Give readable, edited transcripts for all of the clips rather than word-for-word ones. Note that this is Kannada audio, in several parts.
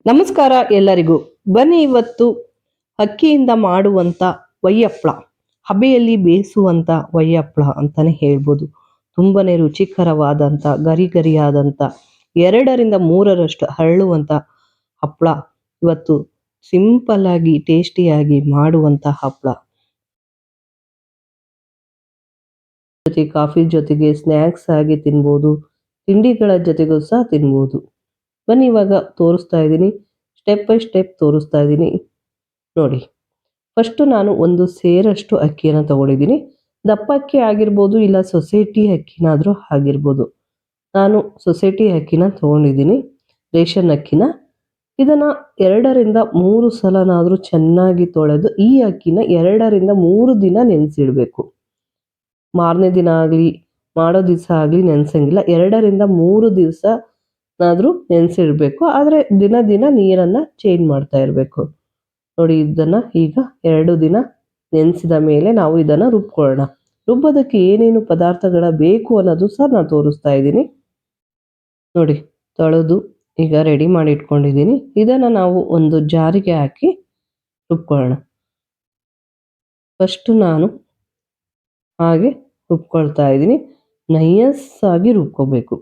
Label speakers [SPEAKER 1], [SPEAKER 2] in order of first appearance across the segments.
[SPEAKER 1] ನಮಸ್ಕಾರ ಎಲ್ಲರಿಗೂ. ಬನ್ನಿ ಇವತ್ತು ಅಕ್ಕಿಯಿಂದ ಮಾಡುವಂತ ವಯ್ಯಪ್ಪಳ, ಹಬೆಯಲ್ಲಿ ಬೇಯಿಸುವಂತ ವಯ್ಯಪ್ಪಳ ಅಂತಾನೆ ಹೇಳ್ಬೋದು. ತುಂಬಾನೇ ರುಚಿಕರವಾದಂತ ಗರಿ ಗರಿಯಾದಂತ 2ರಿಂದ 3ರಷ್ಟು ಹರಳುವಂತ ಹಪ್ಪಳ ಇವತ್ತು ಸಿಂಪಲ್ ಆಗಿ ಟೇಸ್ಟಿಯಾಗಿ ಮಾಡುವಂತ ಹಪ್ಪಳ. ಜೊತೆ ಕಾಫಿ ಜೊತೆಗೆ ಸ್ನ್ಯಾಕ್ಸ್ ಆಗಿ ತಿನ್ಬೋದು, ತಿಂಡಿಗಳ ಜೊತೆಗೂ ಸಹ ತಿನ್ಬೋದು. ಬನ್ನಿ ಇವಾಗ ತೋರಿಸ್ತಾ ಇದ್ದೀನಿ, ಸ್ಟೆಪ್ ಬೈ ಸ್ಟೆಪ್ ತೋರಿಸ್ತಾ ಇದ್ದೀನಿ ನೋಡಿ. ಫಸ್ಟು ನಾನು 1 ಸೇರಷ್ಟು ಅಕ್ಕಿಯನ್ನು ತಗೊಂಡಿದ್ದೀನಿ. ದಪ್ಪ ಅಕ್ಕಿ ಆಗಿರ್ಬೋದು, ಇಲ್ಲ ಸೊಸೈಟಿ ಅಕ್ಕಿನಾದರೂ ಆಗಿರ್ಬೋದು. ನಾನು ಸೊಸೈಟಿ ಅಕ್ಕಿನ ತಗೊಂಡಿದ್ದೀನಿ, ರೇಷನ್ ಅಕ್ಕಿನ. ಇದನ್ನು 2ರಿಂದ 3 ಸಲನಾದರೂ ಚೆನ್ನಾಗಿ ತೊಳೆದು ಈ ಅಕ್ಕಿನ 2ರಿಂದ 3 ದಿನ ನೆನೆಸಿಡಬೇಕು. ಮಾರನೇ ದಿನ ಆಗಲಿ ಮಾಡೋ ದಿವಸ ಆಗಲಿ ನೆನೆಸಂಗಿಲ್ಲ, 2ರಿಂದ 3 ದಿವಸನಾದರೂ ನೆನೆಸಿಡಬೇಕು. ಆದರೆ ದಿನ ನೀರನ್ನು ಚೇಂಜ್ ಮಾಡ್ತಾ ಇರಬೇಕು ನೋಡಿ. ಇದನ್ನು ಈಗ 2 ದಿನ ನೆನೆಸಿದ ಮೇಲೆ ನಾವು ಇದನ್ನು ರುಬ್ಕೊಳ್ಳೋಣ. ರುಬ್ಬೋದಕ್ಕೆ ಏನೇನು ಪದಾರ್ಥಗಳ ಬೇಕು ಅನ್ನೋದು ಸಹ ನಾನು ತೋರಿಸ್ತಾ ಇದ್ದೀನಿ ನೋಡಿ. ತೊಳೆದು ಈಗ ರೆಡಿ ಮಾಡಿ ಇಟ್ಕೊಂಡಿದ್ದೀನಿ. ಇದನ್ನು ನಾವು ಒಂದು ಜಾರಿಗೆ ಹಾಕಿ ರುಬ್ಕೊಳ್ಳೋಣ. ಫಸ್ಟು ನಾನು ಹಾಗೆ ರುಬ್ಕೊಳ್ತಾ ಇದ್ದೀನಿ. ನಯಸ್ಸಾಗಿ ರುಬ್ಕೋಬೇಕು,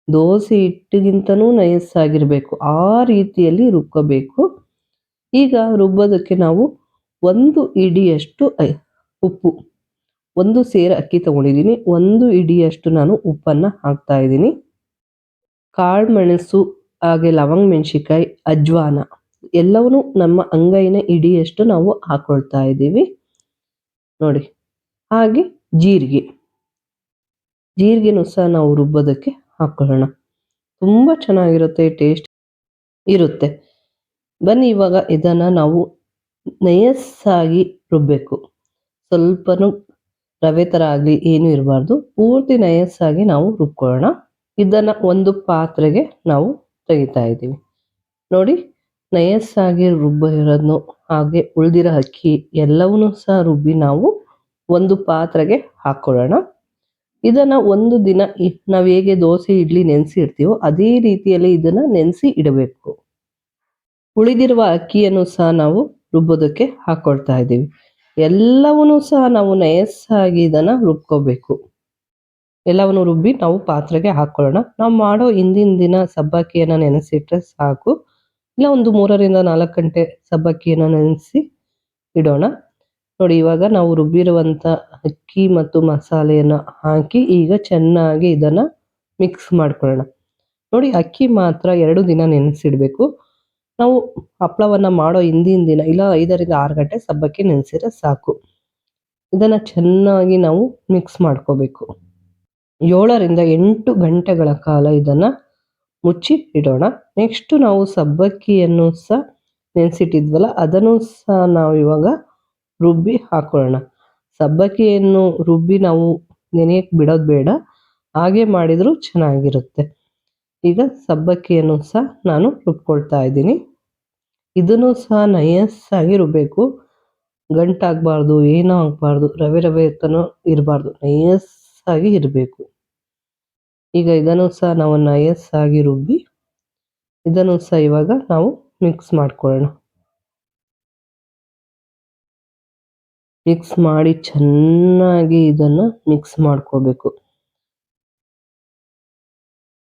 [SPEAKER 1] ದೋಸೆ ಹಿಟ್ಟಿಗಿಂತನೂ ನಯಸ್ಸಾಗಿರಬೇಕು, ಆ ರೀತಿಯಲ್ಲಿ ರುಬ್ಕೋಬೇಕು. ಈಗ ರುಬ್ಬೋದಕ್ಕೆ ನಾವು 1 ಹಿಡಿಯಷ್ಟು ಉಪ್ಪು, 1 ಸೇರು ಅಕ್ಕಿ ತಗೊಂಡಿದ್ದೀನಿ, 1 ಹಿಡಿಯಷ್ಟು ನಾನು ಉಪ್ಪನ್ನು ಹಾಕ್ತಾ ಇದ್ದೀನಿ. ಕಾಳು ಮೆಣಸು ಹಾಗೆ ಲವಂಗ ಮೆಣಸಿಕಾಯಿ, ಅಜ್ವಾನ ಎಲ್ಲವೂ ನಮ್ಮ ಅಂಗೈನ ಹಿಡಿಯಷ್ಟು ನಾವು ಹಾಕ್ಕೊಳ್ತಾ ಇದ್ದೀವಿ ನೋಡಿ. ಹಾಗೆ ಜೀರಿಗೆನೂ ಸಹ ನಾವು ರುಬ್ಬೋದಕ್ಕೆ ಹಾಕ್ಕೊಳ್ಳೋಣ. ತುಂಬ ಚೆನ್ನಾಗಿರುತ್ತೆ, ಟೇಸ್ಟ್ ಇರುತ್ತೆ. ಬನ್ನಿ ಇವಾಗ ಇದನ್ನು ನಾವು ನಯಸ್ಸಾಗಿ ರುಬ್ಬಬೇಕು. ಸ್ವಲ್ಪನೂ ರವೆ ಥರ ಆಗಲಿ ಏನೂ ಇರಬಾರ್ದು, ಪೂರ್ತಿ ನಯಸ್ಸಾಗಿ ನಾವು ರುಬ್ಕೊಳ್ಳೋಣ. ಇದನ್ನು ಒಂದು ಪಾತ್ರೆಗೆ ನಾವು ತೆಗಿತಾ ಇದ್ದೀವಿ ನೋಡಿ. ನಯಸ್ಸಾಗಿ ರುಬ್ಬಿರೋದನ್ನು ಹಾಗೆ ಉಳಿದಿರೋ ಅಕ್ಕಿ ಎಲ್ಲವನ್ನೂ ಸಹ ರುಬ್ಬಿ ನಾವು ಒಂದು ಪಾತ್ರೆಗೆ ಹಾಕ್ಕೊಳ್ಳೋಣ. ಇದನ್ನು 1 ದಿನ ನಾವು ಹೇಗೆ ದೋಸೆ ಇಡ್ಲಿ ನೆನೆಸಿ ಇಡ್ತೀವೋ ಅದೇ ರೀತಿಯಲ್ಲಿ ಇದನ್ನು ನೆನೆಸಿ ಇಡಬೇಕು. ಉಳಿದಿರುವ ಅಕ್ಕಿಯನ್ನು ಸಹ ನಾವು ರುಬ್ಬೋದಕ್ಕೆ ಹಾಕ್ಕೊಳ್ತಾ ಇದ್ದೀವಿ. ಎಲ್ಲವನ್ನೂ ಸಹ ನಾವು ನಯಸ್ಸಾಗಿ ಇದನ್ನು ರುಬ್ಕೋಬೇಕು. ಎಲ್ಲವನ್ನು ರುಬ್ಬಿ ನಾವು ಪಾತ್ರೆಗೆ ಹಾಕ್ಕೊಳ್ಳೋಣ. ನಾವು ಮಾಡೋ ಹಿಂದಿನ ದಿನ ಸಬ್ಬಕ್ಕಿಯನ್ನು ನೆನೆಸಿಟ್ರೆ ಸಾಕು, ಇಲ್ಲ ಒಂದು 3ರಿಂದ 4 ಗಂಟೆ ಸಬ್ಬಕ್ಕಿಯನ್ನು ನೆನೆಸಿ ಇಡೋಣ ನೋಡಿ. ಇವಾಗ ನಾವು ರುಬ್ಬಿರುವಂಥ ಅಕ್ಕಿ ಮತ್ತು ಮಸಾಲೆಯನ್ನು ಹಾಕಿ ಈಗ ಚೆನ್ನಾಗಿ ಇದನ್ನು ಮಿಕ್ಸ್ ಮಾಡ್ಕೊಳ್ಳೋಣ ನೋಡಿ. ಅಕ್ಕಿ ಮಾತ್ರ 2 ದಿನ ನೆನೆಸಿಡಬೇಕು. ನಾವು ಹಪ್ಪಳವನ್ನು ಮಾಡೋ ಹಿಂದಿನ ದಿನ ಇಲ್ಲ 5ರಿಂದ 6 ಗಂಟೆ ಸಬ್ಬಕ್ಕಿ ನೆನೆಸಿದ್ರೆ ಸಾಕು. ಇದನ್ನು ಚೆನ್ನಾಗಿ ನಾವು ಮಿಕ್ಸ್ ಮಾಡ್ಕೋಬೇಕು. 7ರಿಂದ 8 ಗಂಟೆಗಳ ಕಾಲ ಇದನ್ನು ಮುಚ್ಚಿ ಇಡೋಣ. ನೆಕ್ಸ್ಟು ನಾವು ಸಬ್ಬಕ್ಕಿಯನ್ನು ಸಹ ನೆನೆಸಿಟ್ಟಿದ್ವಲ್ಲ ಅದನ್ನು ಸಹ ನಾವು ಇವಾಗ ರುಬ್ಬಿ ಹಾಕೊಳ್ಳೋಣ. ಸಬ್ಬಕ್ಕಿಯನ್ನು ರುಬ್ಬಿ ನಾವು ನೆನೆಯಕ್ಕೆ ಬಿಡೋದು ಬೇಡ, ಹಾಗೆ ಮಾಡಿದರೂ ಚೆನ್ನಾಗಿರುತ್ತೆ. ಈಗ ಸಬ್ಬಕ್ಕಿಯನ್ನು ಸಹ ನಾನು ರುಬ್ಕೊಳ್ತಾ ಇದ್ದೀನಿ. ಇದನ್ನು ಸಹ ನಯಸ್ಸಾಗಿ ರುಬ್ಬಬೇಕು, ಗಂಟಾಗಬಾರ್ದು, ಏನೂ ಆಗಬಾರ್ದು, ರವೆ ತನೂ ಇರಬಾರ್ದು, ನಯಸ್ಸಾಗಿ ಇರಬೇಕು. ಈಗ ಇದನ್ನು ಸಹ ನಾವು ನಯಸ್ಸಾಗಿ ರುಬ್ಬಿ ಇದನ್ನು ಸಹ ಇವಾಗ ನಾವು ಮಿಕ್ಸ್ ಮಾಡ್ಕೊಳ್ಳೋಣ. ಮಿಕ್ಸ್ ಮಾಡಿ ಚೆನ್ನಾಗಿ ಇದನ್ನು ಮಿಕ್ಸ್ ಮಾಡ್ಕೋಬೇಕು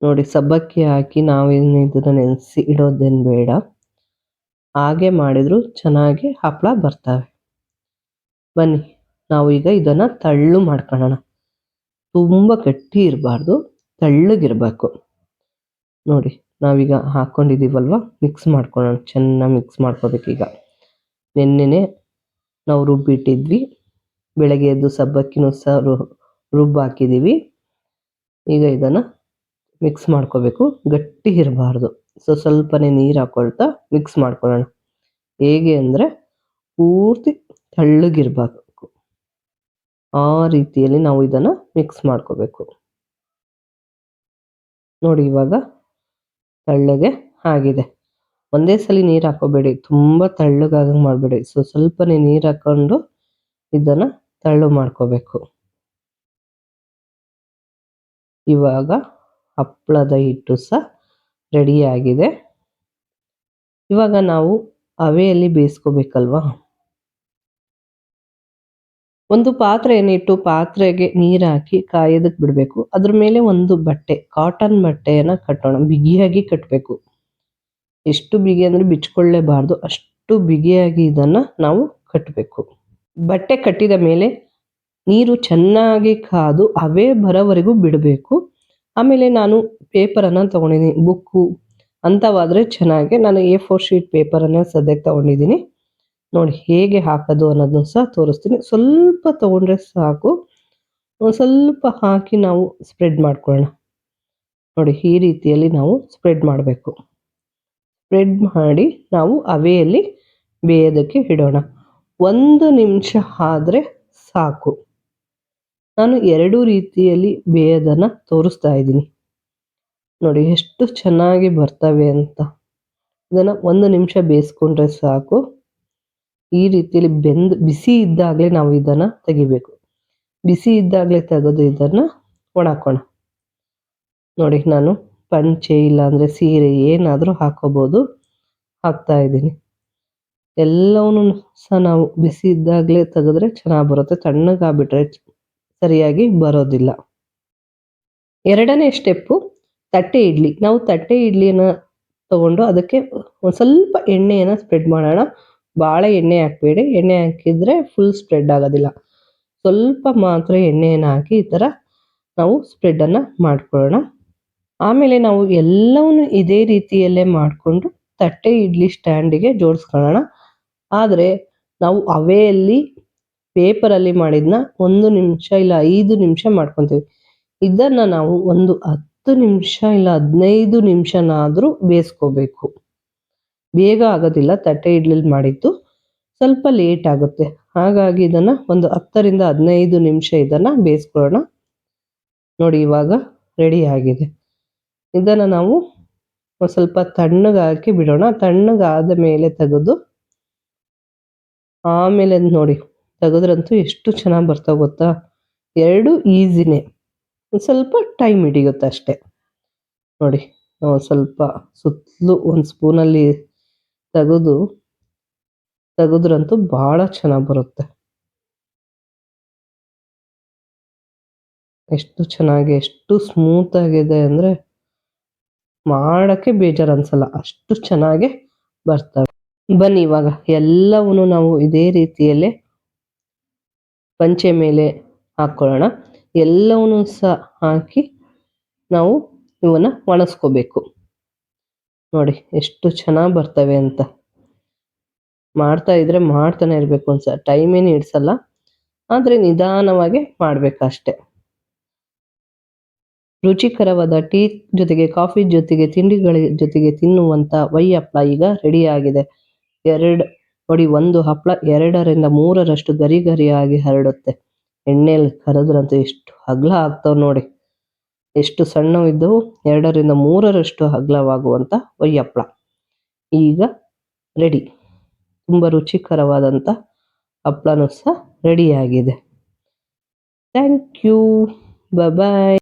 [SPEAKER 1] ನೋಡಿ. ಸಬ್ಬಕ್ಕಿ ಹಾಕಿ ನಾವೇನು ಇದನ್ನು ನೆನೆಸಿ ಇಡೋದೇನು ಬೇಡ, ಹಾಗೆ ಮಾಡಿದರೂ ಚೆನ್ನಾಗಿ ಹಪ್ಪಳ ಬರ್ತವೆ. ಬನ್ನಿ ನಾವು ಈಗ ಇದನ್ನು ತಳ್ಳು ಮಾಡ್ಕೊಳ್ಳೋಣ. ತುಂಬ ಗಟ್ಟಿ ಇರಬಾರ್ದು, ತಳ್ಳಗಿರಬೇಕು ನೋಡಿ. ನಾವೀಗ ಹಾಕ್ಕೊಂಡಿದ್ದೀವಲ್ವ, ಮಿಕ್ಸ್ ಮಾಡ್ಕೊಳ್ಳೋಣ. ಚೆನ್ನಾಗಿ ಮಿಕ್ಸ್ ಮಾಡ್ಕೋಬೇಕು. ಈಗ ನೆನ್ನೆನೆ ನಾವು ರುಬ್ಬಿಟ್ಟಿದ್ವಿ, ಬೆಳಗ್ಗೆ ಎದ್ದು ಸಬ್ಬಕ್ಕಿನೂ ಸಹ ರುಬ್ಬಿ ಹಾಕಿದ್ದೀವಿ. ಈಗ ಇದನ್ನು ಮಿಕ್ಸ್ ಮಾಡ್ಕೋಬೇಕು, ಗಟ್ಟಿ ಇರಬಾರ್ದು. ಸ್ವಲ್ಪನೇ ನೀರು ಹಾಕ್ಕೊಳ್ತಾ ಮಿಕ್ಸ್ ಮಾಡ್ಕೊಳ್ಳೋಣ. ಹೇಗೆ ಅಂದರೆ ಪೂರ್ತಿ ತಳ್ಳಗಿರಬೇಕು, ಆ ರೀತಿಯಲ್ಲಿ ನಾವು ಇದನ್ನು ಮಿಕ್ಸ್ ಮಾಡ್ಕೋಬೇಕು ನೋಡಿ. ಇವಾಗ ತಳ್ಳಗೆ ಆಗಿದೆ. ಒಂದೇ ಸಲ ನೀರು ಹಾಕೋಬೇಡಿ, ತುಂಬ ತಳ್ಳಗಾಗಂಗೆ ಮಾಡಬೇಡಿ. ಸ್ವಲ್ಪನೇ ನೀರು ಹಾಕ್ಕೊಂಡು ಇದನ್ನು ತಳ್ಳು ಮಾಡ್ಕೋಬೇಕು. ಇವಾಗ ಹಪ್ಪಳದ ಹಿಟ್ಟು ಸಹ ರೆಡಿಯಾಗಿದೆ. ಇವಾಗ ನಾವು ಹಬೆಯಲ್ಲಿ ಬೇಯಿಸ್ಕೋಬೇಕಲ್ವಾ. ಒಂದು ಪಾತ್ರೆಯನ್ನಿಟ್ಟು ಪಾತ್ರೆಗೆ ನೀರು ಹಾಕಿ ಕಾಯೋದಕ್ಕೆ ಬಿಡಬೇಕು. ಅದ್ರ ಮೇಲೆ ಒಂದು ಬಟ್ಟೆ, ಕಾಟನ್ ಬಟ್ಟೆಯನ್ನು ಕಟ್ಟೋಣ. ಬಿಗಿಯಾಗಿ ಕಟ್ಟಬೇಕು. ಎಷ್ಟು ಬಿಗಿ ಅಂದರೆ ಬಿಚ್ಕೊಳ್ಳೇಬಾರ್ದು, ಅಷ್ಟು ಬಿಗಿಯಾಗಿ ಇದನ್ನು ನಾವು ಕಟ್ಟಬೇಕು. ಬಟ್ಟೆ ಕಟ್ಟಿದ ಮೇಲೆ ನೀರು ಚೆನ್ನಾಗಿ ಕಾದು ಹಬೆ ಬರೋವರೆಗೂ ಬಿಡಬೇಕು. ಆಮೇಲೆ ನಾನು ಪೇಪರನ್ನು ತೊಗೊಂಡಿದ್ದೀನಿ. ಬುಕ್ಕು ಅಂಥವಾದರೆ ಚೆನ್ನಾಗಿ, ನಾನು A4 ಶೀಟ್ ಪೇಪರನ್ನೇ ಸದ್ಯಕ್ಕೆ ತೊಗೊಂಡಿದ್ದೀನಿ. ನೋಡಿ ಹೇಗೆ ಹಾಕೋದು ಅನ್ನೋದನ್ನು ಸಹ ತೋರಿಸ್ತೀನಿ. ಸ್ವಲ್ಪ ತೊಗೊಂಡ್ರೆ ಸಾಕು. ಒಂದು ಸ್ವಲ್ಪ ಹಾಕಿ ನಾವು ಸ್ಪ್ರೆಡ್ ಮಾಡ್ಕೊಳ್ಳೋಣ. ನೋಡಿ ಈ ರೀತಿಯಲ್ಲಿ ನಾವು ಸ್ಪ್ರೆಡ್ ಮಾಡಬೇಕು. ಸ್ಪ್ರೆಡ್ ಮಾಡಿ ನಾವು ಹಬೆಯಲ್ಲಿ ಬೇಯೋದಕ್ಕೆ ಇಡೋಣ. 1 ನಿಮಿಷ ಆದರೆ ಸಾಕು. ನಾನು 2 ರೀತಿಯಲ್ಲಿ ಬೇಯೋದನ್ನು ತೋರಿಸ್ತಾ ಇದ್ದೀನಿ. ನೋಡಿ ಎಷ್ಟು ಚೆನ್ನಾಗಿ ಬರ್ತವೆ ಅಂತ. ಇದನ್ನು 1 ನಿಮಿಷ ಬೇಯಿಸ್ಕೊಂಡ್ರೆ ಸಾಕು. ಈ ರೀತಿಯಲ್ಲಿ ಬಿಸಿ ಇದ್ದಾಗಲೇ ನಾವು ಇದನ್ನು ತೆಗಿಬೇಕು. ಬಿಸಿ ಇದ್ದಾಗಲೇ ತೆಗೆದು ಇದನ್ನು ಒಣಾಕೋಣ. ನೋಡಿ ನಾನು ಪಂಚೆ ಇಲ್ಲಾಂದರೆ ಸೀರೆ ಏನಾದರೂ ಹಾಕೋಬೋದು, ಹಾಕ್ತಾ ಇದ್ದೀನಿ. ಎಲ್ಲವನ್ನೂ ಸಹ ನಾವು ಬಿಸಿ ಇದ್ದಾಗಲೇ ತೆಗೆದ್ರೆ ಚೆನ್ನಾಗಿ ಬರುತ್ತೆ. ತಣ್ಣಗಾಗ್ಬಿಟ್ರೆ ಸರಿಯಾಗಿ ಬರೋದಿಲ್ಲ. 2ನೇ ಸ್ಟೆಪ್ಪು ತಟ್ಟೆ ಇಡ್ಲಿ. ನಾವು ತಟ್ಟೆ ಇಡ್ಲಿಯನ್ನು ತಗೊಂಡು ಅದಕ್ಕೆ ಒಂದು ಸ್ವಲ್ಪ ಎಣ್ಣೆಯನ್ನು ಸ್ಪ್ರೆಡ್ ಮಾಡೋಣ. ಭಾಳ ಎಣ್ಣೆ ಹಾಕಬೇಡಿ. ಎಣ್ಣೆ ಹಾಕಿದರೆ ಫುಲ್ ಸ್ಪ್ರೆಡ್ ಆಗೋದಿಲ್ಲ. ಸ್ವಲ್ಪ ಮಾತ್ರ ಎಣ್ಣೆಯನ್ನು ಹಾಕಿ ಈ ಥರ ನಾವು ಸ್ಪ್ರೆಡನ್ನು ಮಾಡ್ಕೊಳ್ಳೋಣ. ಆಮೇಲೆ ನಾವು ಎಲ್ಲವನ್ನೂ ಇದೇ ರೀತಿಯಲ್ಲೇ ಮಾಡಿಕೊಂಡು ತಟ್ಟೆ ಇಡ್ಲಿ ಸ್ಟ್ಯಾಂಡಿಗೆ ಜೋಡಿಸ್ಕೊಳ್ಳೋಣ. ಆದರೆ ನಾವು ಹಬೆಯಲ್ಲಿ ಪೇಪರಲ್ಲಿ ಮಾಡಿದ್ದನ್ನ 1 ನಿಮಿಷ ಇಲ್ಲ 5 ನಿಮಿಷ ಮಾಡ್ಕೊತೀವಿ. ಇದನ್ನು ನಾವು ಒಂದು 10 ನಿಮಿಷ ಇಲ್ಲ 15 ನಿಮಿಷನಾದರೂ ಬೇಯಿಸ್ಕೋಬೇಕು. ಬೇಗ ಆಗೋದಿಲ್ಲ. ತಟ್ಟೆ ಇಡ್ಲಿಲಿ ಮಾಡಿದ್ದು ಸ್ವಲ್ಪ ಲೇಟ್ ಆಗುತ್ತೆ. ಹಾಗಾಗಿ ಇದನ್ನು ಒಂದು 10 ರಿಂದ 15 ನಿಮಿಷ ಇದನ್ನು ಬೇಯಿಸ್ಕೊಳ್ಳೋಣ. ನೋಡಿ ಇವಾಗ ರೆಡಿ ಆಗಿದೆ. ಇದನ್ನು ನಾವು ಒಂದು ಸ್ವಲ್ಪ ತಣ್ಣಗಾಕಿ ಬಿಡೋಣ. ತಣ್ಣಗಾದ ಮೇಲೆ ತೆಗೆದು ಆಮೇಲೆ ನೋಡಿ ತೆಗೆದ್ರಂತೂ ಎಷ್ಟು ಚೆನ್ನಾಗಿ ಬರ್ತಾವೆ ಗೊತ್ತಾ. 2 ಈಸಿನೇ, ಒಂದು ಸ್ವಲ್ಪ ಟೈಮ್ ಹಿಡಿಯುತ್ತೆ ಅಷ್ಟೇ. ನೋಡಿ ನಾವು ಸ್ವಲ್ಪ ಸುತ್ತಲೂ ಒಂದು ಸ್ಪೂನಲ್ಲಿ ತೆಗೆದ್ರಂತೂ ಭಾಳ ಚೆನ್ನಾಗಿ ಬರುತ್ತೆ. ಎಷ್ಟು ಚೆನ್ನಾಗಿ, ಎಷ್ಟು ಸ್ಮೂತಾಗಿದೆ ಅಂದರೆ ಮಾಡೋಕ್ಕೆ ಬೇಜಾರು ಅನಿಸಲ್ಲ, ಅಷ್ಟು ಚೆನ್ನಾಗಿ ಬರ್ತವೆ. ಬನ್ನಿ ಇವಾಗ ಎಲ್ಲವನ್ನೂ ನಾವು ಇದೇ ರೀತಿಯಲ್ಲೇ ಪಂಚೆ ಮೇಲೆ ಹಾಕ್ಕೊಳ್ಳೋಣ. ಎಲ್ಲವನ್ನೂ ಸಹ ಹಾಕಿ ನಾವು ಇವನ್ನ ಒಣಗಿಸ್ಕೋಬೇಕು. ನೋಡಿ ಎಷ್ಟು ಚೆನ್ನಾಗಿ ಬರ್ತವೆ ಅಂತ. ಮಾಡ್ತಾ ಇದ್ರೆ ಮಾಡ್ತಾನೆ ಇರಬೇಕು ಅನ್ಸ. ಟೈಮೇನು ಹಿಡ್ಸಲ್ಲ, ಆದರೆ ನಿಧಾನವಾಗಿ ಮಾಡಬೇಕಷ್ಟೆ. ರುಚಿಕರವಾದ ಟೀ ಜೊತೆಗೆ, ಕಾಫಿ ಜೊತೆಗೆ, ತಿಂಡಿಗಳ ಜೊತೆಗೆ ತಿನ್ನುವಂಥ ವೈ ಹಪ್ಪಳ ಈಗ ರೆಡಿಯಾಗಿದೆ. ನೋಡಿ ಒಂದು ಹಪ್ಪಳ 2 ರಿಂದ 3ರಷ್ಟು ಗರಿ ಗರಿಯಾಗಿ ಹರಡುತ್ತೆ. ಎಣ್ಣೆಯಲ್ಲಿ ಕರೆದ್ರಂತೂ ಎಷ್ಟು ಅಗಲ ಆಗ್ತಾವೆ ನೋಡಿ. ಎಷ್ಟು ಸಣ್ಣವಿದ್ದವು 2 ರಿಂದ 3ರಷ್ಟು ಅಗಲವಾಗುವಂಥ ವೈ ಹಪ್ಪಳ ಈಗ ರೆಡಿ. ತುಂಬ ರುಚಿಕರವಾದಂಥ ಹಪ್ಪಳನೂ ಸಹ ರೆಡಿಯಾಗಿದೆ. Thank you. ಬಾಯ್.